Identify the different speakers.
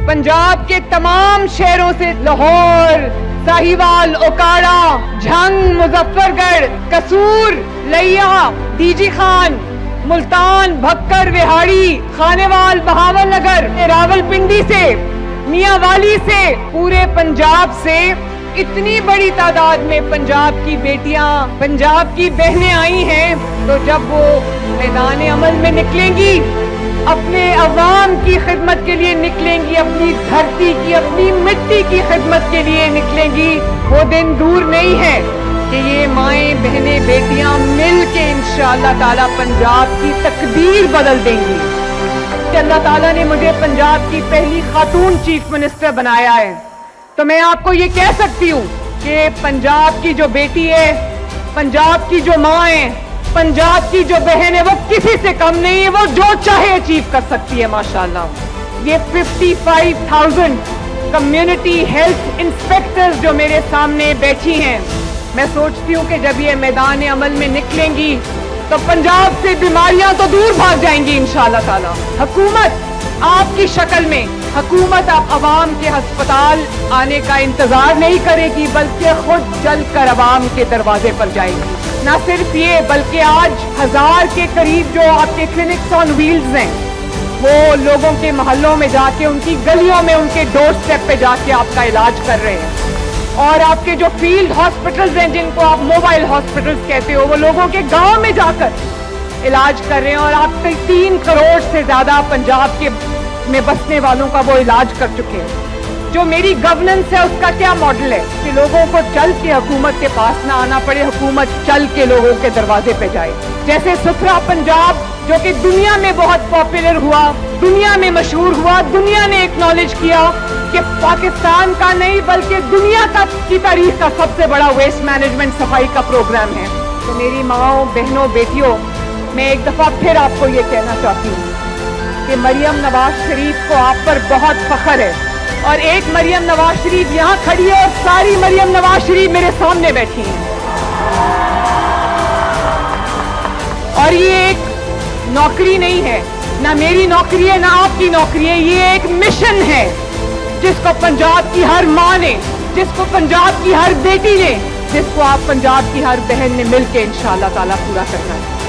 Speaker 1: पंजाब के तमाम शहरों से लाहौर, साहिवाल, ओकाड़ा, झंग, मुजफ्फरगढ़, कसूर, लिया, डीजी खान, मुल्तान, भक्कर, विहाड़ी, खानेवाल, बहावल नगर, रावलपिंडी से, मियांवाली से, पूरे पंजाब से इतनी बड़ी तादाद में पंजाब की बेटियां, पंजाब की बहनें आई हैं। तो जब वो मैदान अमल में निकलेंगी, अपने अवाम की खिदमत के लिए निकलेंगी, अपनी धरती की, अपनी मिट्टी की खिदमत के लिए निकलेंगी, वो दिन दूर नहीं है कि ये माएं, बहनें, बेटियां मिल के इंशाअल्लाह ताला पंजाब की तकदीर बदल देंगी। अल्लाह ताला ने मुझे पंजाब की पहली खातून चीफ मिनिस्टर बनाया है, तो मैं आपको ये कह सकती हूँ कि पंजाब की जो बेटी है, पंजाब की जो माँ है, पंजाब की जो बहन है, वो किसी से कम नहीं है, वो जो चाहे अचीव कर सकती है माशाल्लाह। ये 55,000 कम्युनिटी हेल्थ इंस्पेक्टर्स जो मेरे सामने बैठी हैं, मैं सोचती हूँ कि जब ये मैदान अमल में निकलेंगी तो पंजाब से बीमारियां तो दूर भाग जाएंगी इंशाअल्लाह ताला। हुकूमत आपकी शक्ल में, हुकूमत आप अवाम के अस्पताल आने का इंतजार नहीं करेगी, बल्कि खुद चल कर अवाम के दरवाजे पर जाएगी। न सिर्फ ये, बल्कि आज 1000 के करीब जो आपके क्लिनिक्स ऑन व्हील्स हैं, वो लोगों के मोहल्लों में जाके, उनकी गलियों में, उनके डोर स्टेप पे जाके आपका इलाज कर रहे हैं। और आपके जो फील्ड हॉस्पिटल्स हैं, जिनको आप मोबाइल हॉस्पिटल्स कहते हो, वो लोगों के गांव में जाकर इलाज कर रहे हैं। और आप 3 करोड़ से ज्यादा पंजाब के में बसने वालों का वो इलाज कर चुके हैं। जो मेरी गवर्नेंस है, उसका क्या मॉडल है कि लोगों को चल के हुकूमत के पास ना आना पड़े, हुकूमत चल के लोगों के दरवाजे पे जाए। जैसे सुथरा पंजाब, जो कि दुनिया में बहुत पॉपुलर हुआ, दुनिया में मशहूर हुआ, दुनिया ने एक्नॉलेज किया कि पाकिस्तान का नहीं बल्कि दुनिया का की तारीख का सबसे बड़ा वेस्ट मैनेजमेंट सफाई का प्रोग्राम है। तो मेरी माओ, बहनों, बेटियों, मैं एक दफा फिर आपको ये कहना चाहती हूँ कि मरियम नवाज शरीफ को आप पर बहुत फख्र है। और एक मरियम नवाज शरीफ यहाँ खड़ी है और सारी मरियम नवाज शरीफ मेरे सामने बैठी हैं। और ये एक नौकरी नहीं है, ना मेरी नौकरी है, ना आपकी नौकरी है, ये एक मिशन है जिसको पंजाब की हर माँ ने, जिसको पंजाब की हर बेटी ने, जिसको आप पंजाब की हर बहन ने मिलकर इंशाअल्लाह ताला पूरा करना है।